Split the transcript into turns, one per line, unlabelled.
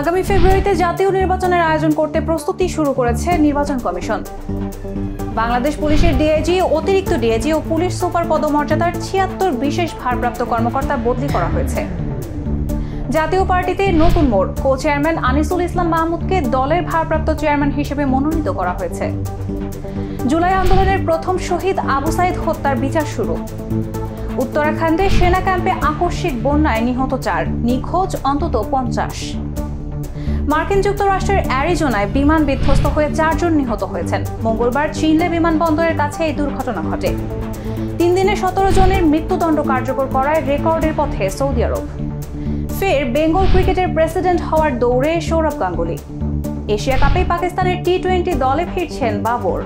আগামী ফেব্রুয়ারিতে জাতীয় নির্বাচনের আয়োজন করতে প্রস্তুতি শুরু করেছে নির্বাচন কমিশন। বাংলাদেশ পুলিশের ডিআইজি, অতিরিক্ত ডিআইজি ও পুলিশ সুপার পদমর্যাদার ৭৬ বিশেষ ভারপ্রাপ্ত কর্মকর্তা বদলি করা হয়েছে। জাতীয় পার্টিতে নতুন মোড়, কো চেয়ারম্যান আনিসুল ইসলাম মাহমুদকে দলের ভারপ্রাপ্ত চেয়ারম্যান হিসেবে মনোনীত করা হয়েছে। জুলাই আন্দোলনের প্রথম শহীদ আবু সাইদ হত্যার বিচার শুরু। উত্তরাখণ্ডে সেনা ক্যাম্পে আকস্মিক বন্যায় নিহত ৪, নিখোঁজ অন্তত ৫০। মার্কিন যুক্তরাষ্ট্রের অ্যারিজোনায় বিমান বিধ্বস্ত হয়ে ৪ জন নিহত হয়েছেন। মঙ্গলবার চিনলে বিমানবন্দরের কাছে এই দুর্ঘটনা ঘটে। ৩ দিনে ১৭ জনের মৃত্যুদণ্ড কার্যকর করায় রেকর্ডের পথে সৌদি আরব। ফের বেঙ্গল ক্রিকেটের প্রেসিডেন্ট হওয়ার দৌড়ে সৌরভ গাঙ্গুলি। এশিয়া কাপে পাকিস্তানের টি-20 দলে ফিরছেন বাবর।